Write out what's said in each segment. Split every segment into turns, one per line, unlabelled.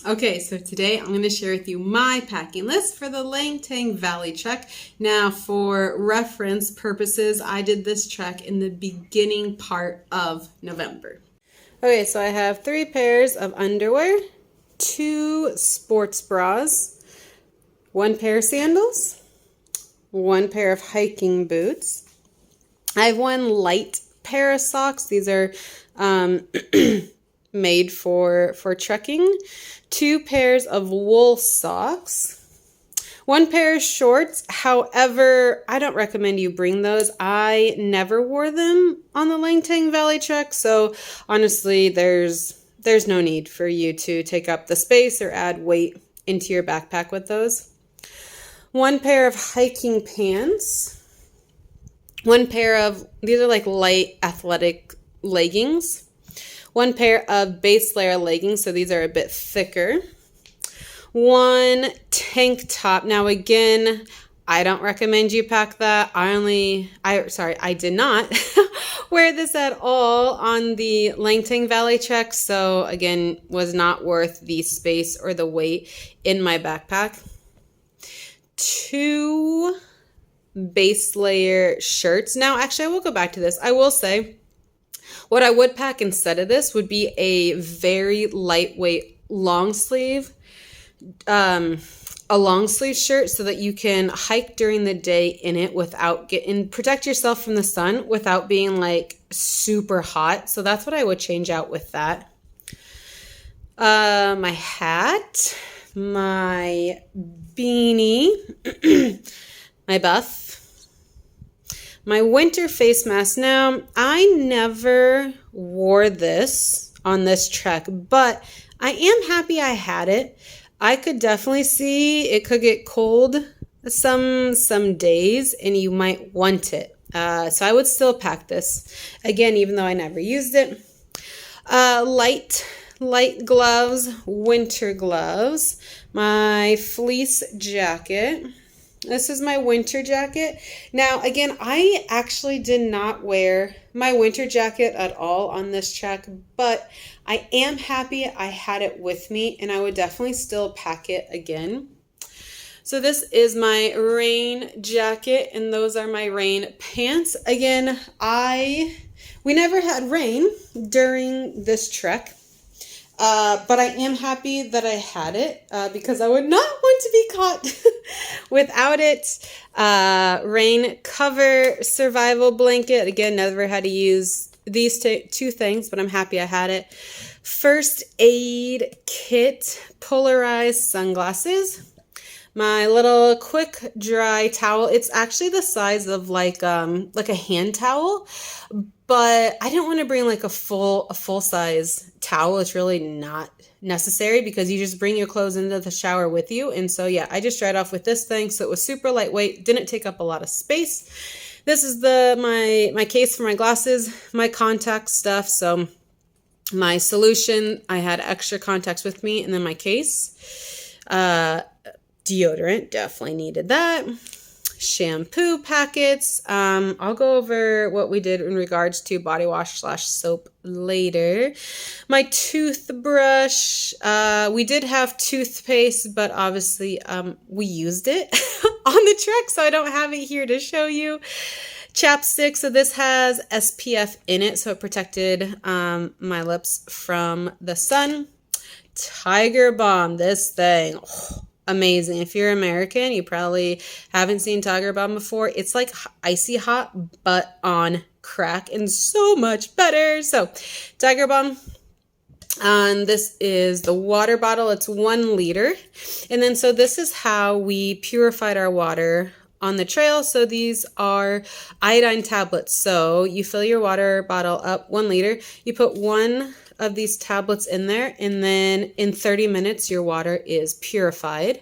Okay, so today I'm going to share with you my packing list for the Langtang Valley trek. Now, for reference purposes, I did this trek in the beginning part of November. Okay, so I have 3 pairs of underwear, 2 sports bras, 1 pair of sandals, 1 pair of hiking boots. I have 1 light pair of socks. These are made for trekking. 2 pairs of wool socks. 1 pair of shorts. However, I don't recommend you bring those. I never wore them on the Langtang Valley trek, so honestly, there's no need for you to take up the space or add weight into your backpack with those. 1 pair of hiking pants. 1 pair of, these are like light athletic leggings. 1 pair of base layer leggings, so these are a bit thicker. 1 tank top. Now again, I don't recommend you pack that. I did not wear this at all on the Langtang Valley trek, so again, was not worth the space or the weight in my backpack. 2 base layer shirts. Now, actually, I will go back to this. I will say, what I would pack instead of this would be a very lightweight long sleeve, a long sleeve shirt so that you can hike during the day in it without protect yourself from the sun without being like super hot. So that's what I would change out with that. My hat, my beanie, my buff, my winter face mask. Now, I never wore this on this trek, but I am happy I had it. I could definitely see it could get cold some days, and you might want it. So I would still pack this. Again, even though I never used it. Light gloves, winter gloves, my fleece jacket. This is my winter jacket. Now, again, I actually did not wear my winter jacket at all on this trek, but I am happy I had it with me, and I would definitely still pack it again. So this is my rain jacket, and those are my rain pants. Again, we never had rain during this trek. But I am happy that I had it because I would not want to be caught without it. Rain cover, survival blanket. Again, never had to use these 2 things, but I'm happy I had it. First aid kit, polarized sunglasses. My little quick dry towel. It's actually the size of like a hand towel, but I didn't want to bring like a full size towel. It's really not necessary because you just bring your clothes into the shower with you. And so yeah, I just dried off with this thing, so it was super lightweight, didn't take up a lot of space. This is my case for my glasses, my contact stuff. So my solution, I had extra contacts with me, and then my case. Deodorant, definitely needed that. Shampoo packets. I'll go over what we did in regards to body wash / soap later. My toothbrush. We did have toothpaste, but obviously we used it on the trek, so I don't have it here to show you. Chapstick. So this has SPF in it, so it protected my lips from the sun. Tiger Balm. This thing. Oh, amazing. If you're American, you probably haven't seen Tiger Balm before. It's like icy hot, but on crack, and so much better. So Tiger Balm. And this is the water bottle. It's 1 liter. And then so this is how we purified our water on the trail. So these are iodine tablets. So you fill your water bottle up 1 liter. You put 1 of these tablets in there, and then in 30 minutes your water is purified.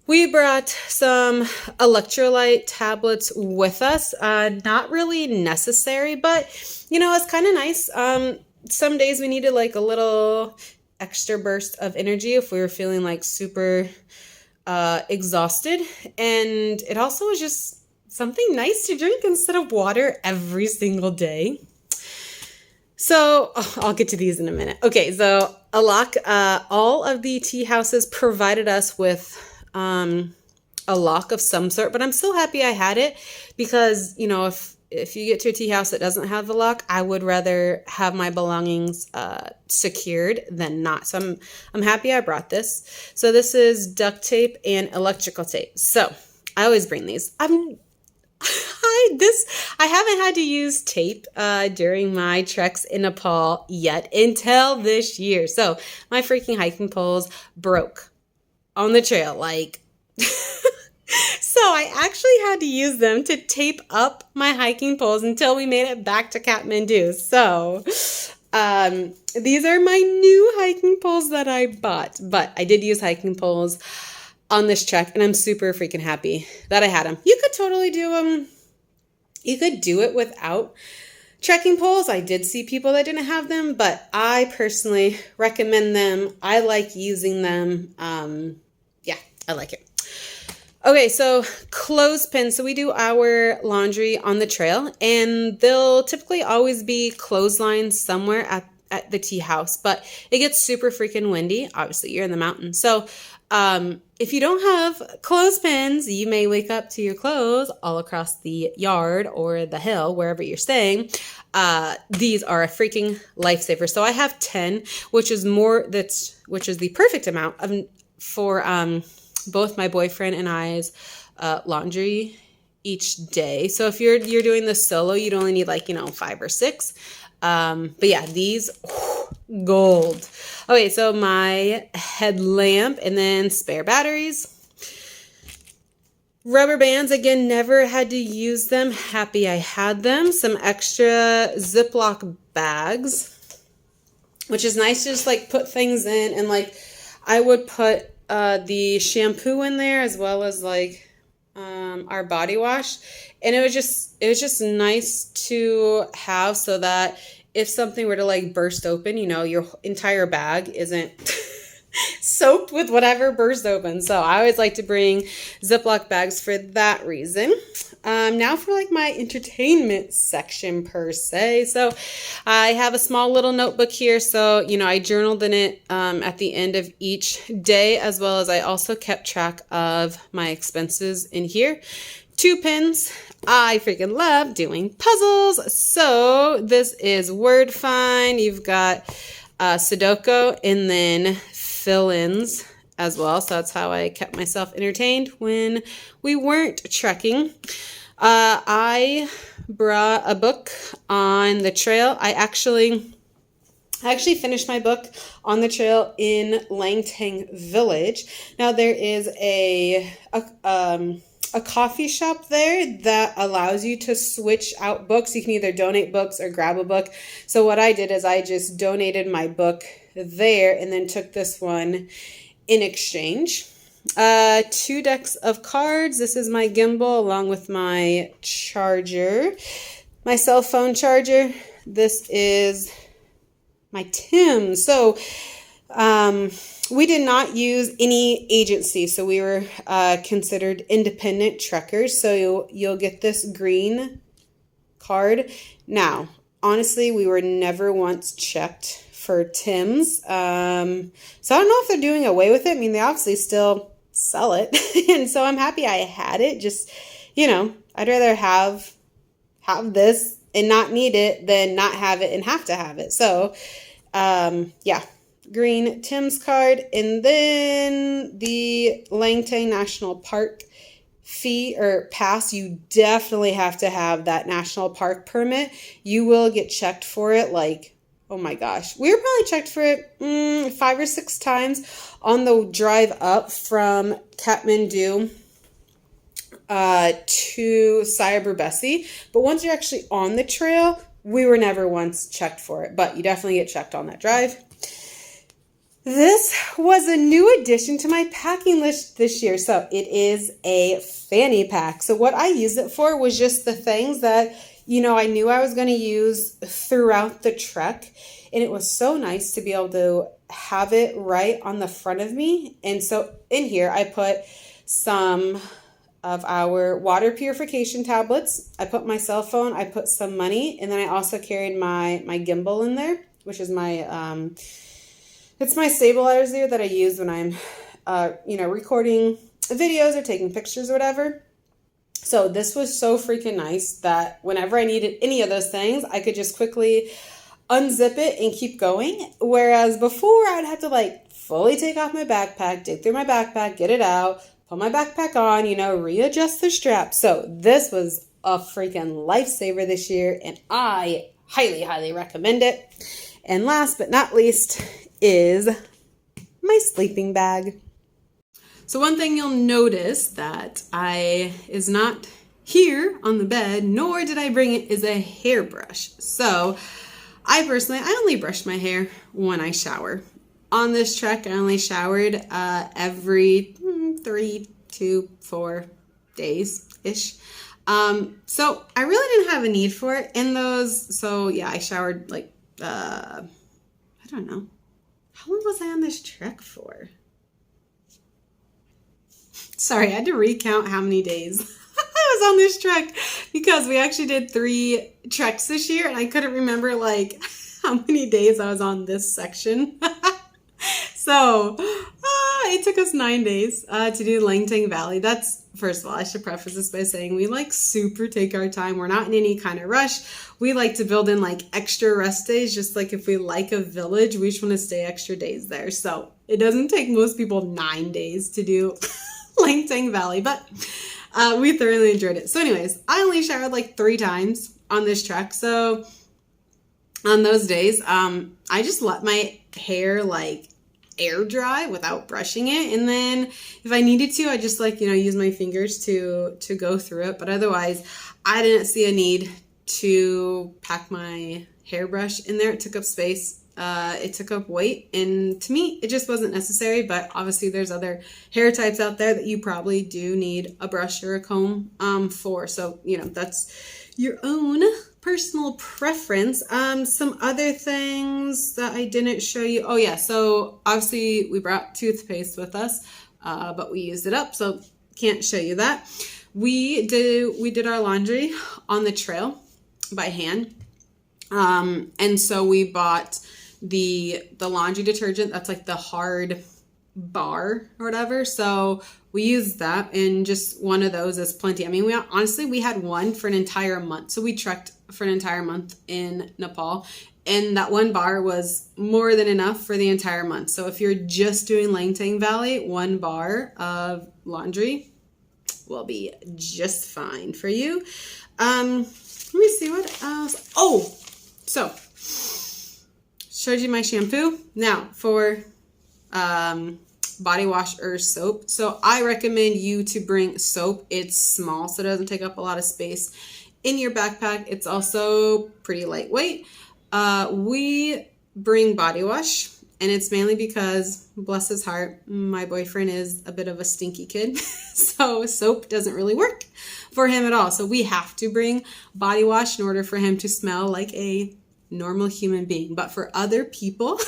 We brought some electrolyte tablets with us. Not really necessary, but you know, it's kind of nice. Some days we needed like a little extra burst of energy if we were feeling like super exhausted, and it also was just something nice to drink instead of water every single day. So I'll get to these in a minute. Okay, so a lock. All of the tea houses provided us with a lock of some sort, but I'm so happy I had it because, you know, if you get to a tea house that doesn't have the lock, I would rather have my belongings secured than not. So I'm happy I brought this. So this is duct tape and electrical tape. So I always bring these. I haven't had to use tape during my treks in Nepal yet until this year. So my freaking hiking poles broke on the trail, like. So I actually had to use them to tape up my hiking poles until we made it back to Kathmandu. So these are my new hiking poles that I bought, but I did use hiking poles on this trek, and I'm super freaking happy that I had them. You could totally do them. You could do it without trekking poles. I did see people that didn't have them, but I personally recommend them. I like using them. Yeah, I like it. Okay, so clothespins. So we do our laundry on the trail, and they'll typically always be clotheslines somewhere at the tea house, but it gets super freaking windy. Obviously, you're in the mountains. So if you don't have clothespins, you may wake up to your clothes all across the yard or the hill, wherever you're staying. These are a freaking lifesaver. So I have 10, which is the perfect amount for both my boyfriend and I's laundry each day. So if you're doing this solo, you'd only need 5 or 6. But yeah, these gold. Okay, so my headlamp and then spare batteries. Rubber bands, again, never had to use them. Happy I had them. Some extra Ziploc bags, which is nice to just put things in, and I would put the shampoo in there as well as our body wash, and it was just nice to have so that if something were to burst open, your entire bag isn't soaked with whatever burst open. So I always like to bring Ziploc bags for that reason. Now for my entertainment section per se. So I have a small little notebook here. So, I journaled in it at the end of each day, as well as I also kept track of my expenses in here. 2 pens. I freaking love doing puzzles. So this is Word Find. You've got Sudoku and then fill-ins as well. So that's how I kept myself entertained when we weren't trekking. I brought a book on the trail. I actually finished my book on the trail in Langtang Village. Now there is a coffee shop there that allows you to switch out books. You can either donate books or grab a book. So what I did is I just donated my book there and then took this one in exchange. 2 decks of cards. This is my gimbal along with my charger, my cell phone charger. This is my Tim. So we did not use any agency, so we were considered independent trekkers. So you'll get this green card. Now, honestly, we were never once checked for Tim's. So I don't know if they're doing away with it. I mean, they obviously still sell it. And so I'm happy I had it. Just, I'd rather have this and not need it than not have it and have to have it. So, yeah. Green Tim's card, and then the Langtang National Park fee or pass. You definitely have to have that national park permit. You will get checked for it. Oh my gosh, we were probably checked for it 5 or 6 times on the drive up from Kathmandu to Sayabrbesi. But once you're actually on the trail, we were never once checked for it, but you definitely get checked on that drive. This was a new addition to my packing list this year. So it is a fanny pack. So what I used it for was just the things that, I knew I was going to use throughout the trek. And it was so nice to be able to have it right on the front of me. And so in here, I put some of our water purification tablets. I put my cell phone. I put some money. And then I also carried my gimbal in there, which is my It's my stabilizer that I use when I'm, recording videos or taking pictures or whatever. So this was so freaking nice that whenever I needed any of those things, I could just quickly unzip it and keep going. Whereas before I'd have to like fully take off my backpack, dig through my backpack, get it out, put my backpack on, readjust the strap. So this was a freaking lifesaver this year, and I highly, highly recommend it. And last but not least is my sleeping bag. So one thing you'll notice that is not here on the bed, nor did I bring it, is a hairbrush. So I only brush my hair when I shower. On this trek, I only showered every 3 to 4 days-ish. So I really didn't have a need for it in those. So yeah, I showered like, I don't know. How long was I on this trek for? Sorry, I had to recount how many days I was on this trek because we actually did 3 treks this year and I couldn't remember like how many days I was on this section. So it took us 9 days to do Langtang Valley. First of all, I should preface this by saying we like super take our time. We're not in any kind of rush. We like to build in like extra rest days, just like if we like a village, we just want to stay extra days there. So it doesn't take most people 9 days to do Langtang Valley, but we thoroughly enjoyed it. So anyways, I only showered like 3 times on this trek. So on those days, I just let my hair like air dry without brushing it, and then if I needed to, I just like use my fingers to go through it. But otherwise, I didn't see a need to pack my hairbrush in there. It took up space, it took up weight, and to me it just wasn't necessary. But obviously there's other hair types out there that you probably do need a brush or a comb for, so that's your own personal preference. Some other things that I didn't show you. Oh yeah, so obviously we brought toothpaste with us, but we used it up, so can't show you that. We did our laundry on the trail by hand, and so we bought the laundry detergent that's like the hard bar or whatever. So we used that, and just one of those is plenty. I mean, we had one for an entire month. So we trekked for an entire month in Nepal, and that one bar was more than enough for the entire month. So if you're just doing Langtang Valley, 1 bar of laundry will be just fine for you. Let me see what else. Oh, so showed you my shampoo. Now for body wash or soap. So I recommend you to bring soap. It's small, so it doesn't take up a lot of space in your backpack. It's also pretty lightweight. We bring body wash, and it's mainly because, bless his heart, my boyfriend is a bit of a stinky kid. So soap doesn't really work for him at all. So we have to bring body wash in order for him to smell like a normal human being. But for other people,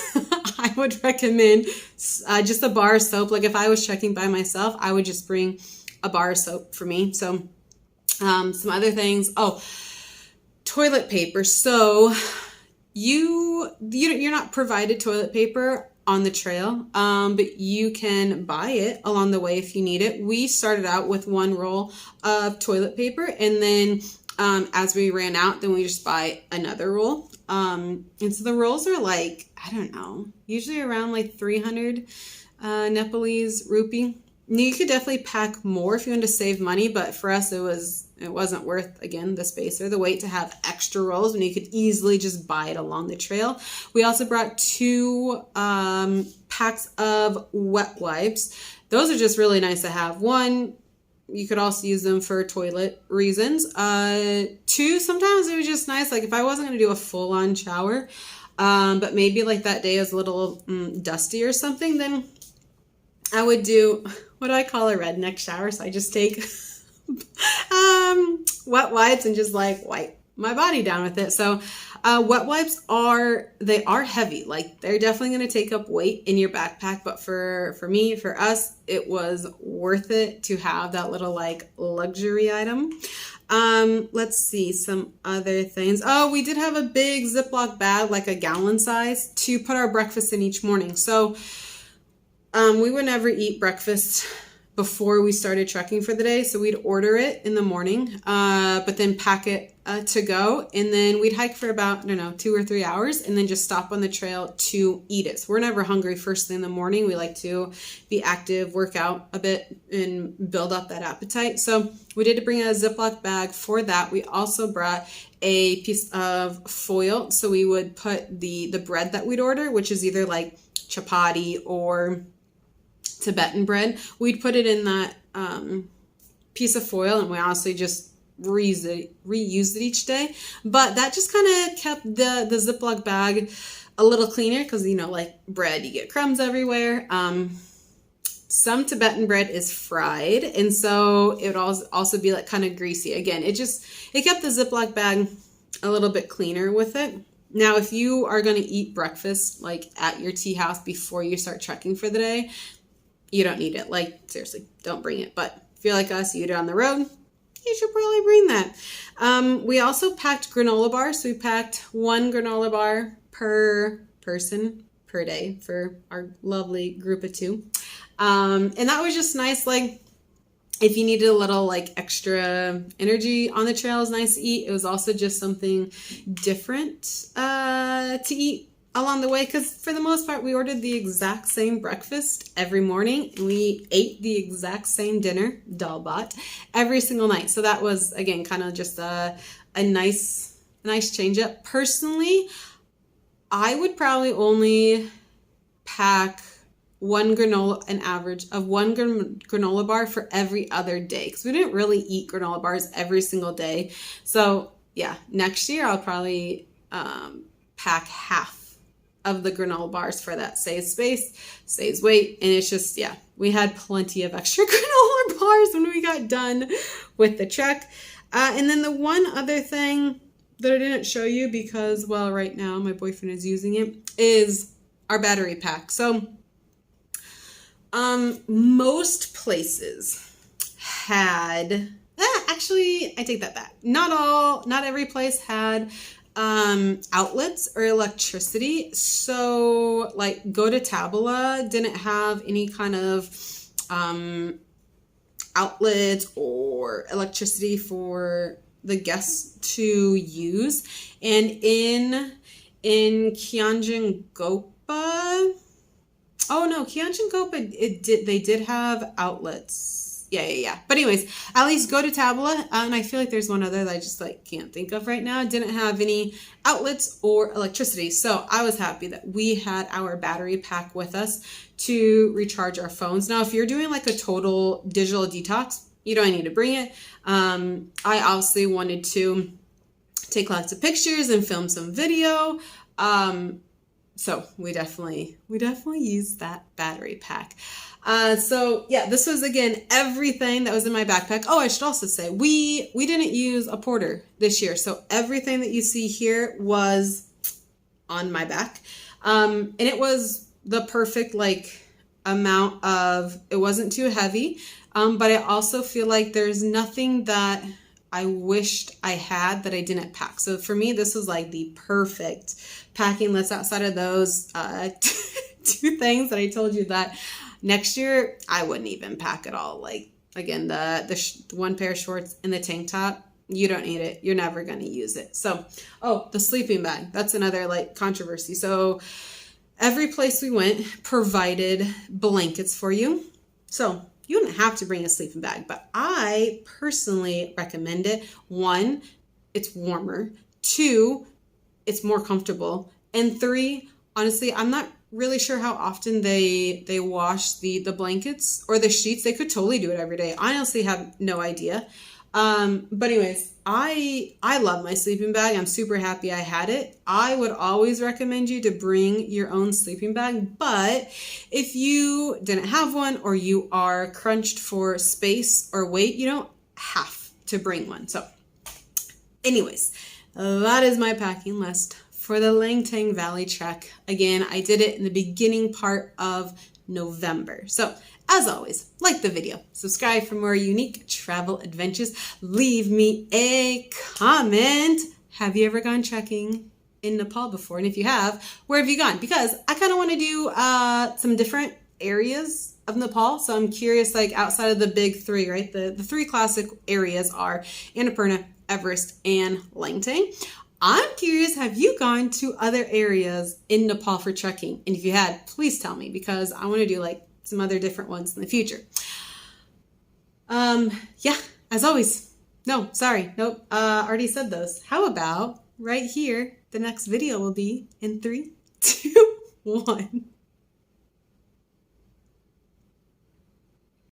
I would recommend just a bar of soap. Like if I was trekking by myself, I would just bring a bar of soap for me. So some other things. Oh, toilet paper. So you're not provided toilet paper on the trail, but you can buy it along the way if you need it. We started out with 1 roll of toilet paper, and then as we ran out, then we just buy another roll. And so the rolls are like, I don't know, usually around like 300 Nepalese rupee. You could definitely pack more if you want to save money, but for us it wasn't worth, again, the space or the weight to have extra rolls when you could easily just buy it along the trail. We also brought 2 packs of wet wipes. Those are just really nice to have. 1, you could also use them for toilet reasons. 2, sometimes it was just nice, like if I wasn't going to do a full-on shower, but maybe like that day is a little dusty or something, then I would do what I call a redneck shower. So I just take wet wipes and just like wipe my body down with it. So Wet wipes they are heavy. Like they're definitely going to take up weight in your backpack. But for me, for us, it was worth it to have that little like luxury item. Let's see some other things. Oh, we did have a big Ziploc bag, like a gallon size, to put our breakfast in each morning. So we would never eat breakfast before we started trekking for the day. So we'd order it in the morning, but then pack it to go. And then we'd hike for about, I don't know, 2 or 3 hours and then just stop on the trail to eat it. So we're never hungry first thing in the morning. We like to be active, work out a bit, and build up that appetite. So we did bring a Ziploc bag for that. We also brought a piece of foil. So we would put the bread that we'd order, which is either like chapati or Tibetan bread. We'd put it in that piece of foil, and we honestly just reused it each day. But that just kind of kept the Ziploc bag a little cleaner because, you know, like bread, you get crumbs everywhere. Some Tibetan bread is fried, and so it would also be like kind of greasy. Again, it kept the Ziploc bag a little bit cleaner with it. Now, if you are going to eat breakfast like at your tea house before you start trekking for the day, you don't need it. Like, seriously, don't bring it. But if you're like us, you eat it on the road, you should probably bring that. We also packed granola bars. So we packed 1 granola bar per person per day for our lovely group of 2. And that was just nice. Like, if you needed a little like extra energy on the trail, it was nice to eat. It was also just something different to eat along the way, because for the most part we ordered the exact same breakfast every morning and we ate the exact same dinner, dalbat, every single night. So that was, again, kind of just a nice change up. Personally, I would probably only pack an average of 1 granola bar for every other day, because we didn't really eat granola bars every single day. So yeah, next year I'll probably pack half of the granola bars for that. Saves space, saves weight, and it's just, yeah, we had plenty of extra granola bars when we got done with the trek. And then the one other thing that I didn't show you because, well, right now my boyfriend is using it, is our battery pack. So most places had, actually, I take that back. Not every place had outlets or electricity. So like Go to Tabula didn't have any kind of outlets or electricity for the guests to use. And in Kianjangopa, Kianjangopa, they did have outlets. Yeah. But anyways, at least Go to Tabula, and I feel like there's one other that I just like can't think of right now, didn't have any outlets or electricity. So I was happy that we had our battery pack with us to recharge our phones. Now, if you're doing like a total digital detox, you don't need to bring it. I obviously wanted to take lots of pictures and film some video. So we definitely used that battery pack. So yeah, this was, again, everything that was in my backpack. Oh, I should also say we didn't use a porter this year. So everything that you see here was on my back. And it was the perfect like amount of, it wasn't too heavy. But I also feel like there's nothing that I wished I had that I didn't pack. So for me, this was like the perfect packing list outside of those 2 things that I told you that next year I wouldn't even pack at all. Like, again, the 1 pair of shorts and the tank top, you don't need it. You're never going to use it. So, the sleeping bag, that's another like controversy. So every place we went provided blankets for you. So you don't have to bring a sleeping bag, but I personally recommend it. 1, it's warmer. 2, it's more comfortable. And 3, honestly, I'm not really sure how often they wash the blankets or the sheets. They could totally do it every day. I honestly have no idea. But anyways, I love my sleeping bag. I'm super happy I had it. I would always recommend you to bring your own sleeping bag, but if you didn't have one or you are crunched for space or weight, you don't have to bring one. So anyways, that is my packing list for the Langtang Valley trek. Again, I did it in the beginning part of November. So as always, like the video, subscribe for more unique travel adventures, leave me a comment. Have you ever gone trekking in Nepal before? And if you have, where have you gone? Because I kind of want to do some different areas of Nepal. So I'm curious, like outside of the big three, right? The three classic areas are Annapurna, Everest, and Langtang. I'm curious, have you gone to other areas in Nepal for trekking? And if you had, please tell me, because I want to do like some other different ones in the future. Yeah, as always. No, sorry. Nope. Already said those. How about right here? The next video will be in 3, 2, 1.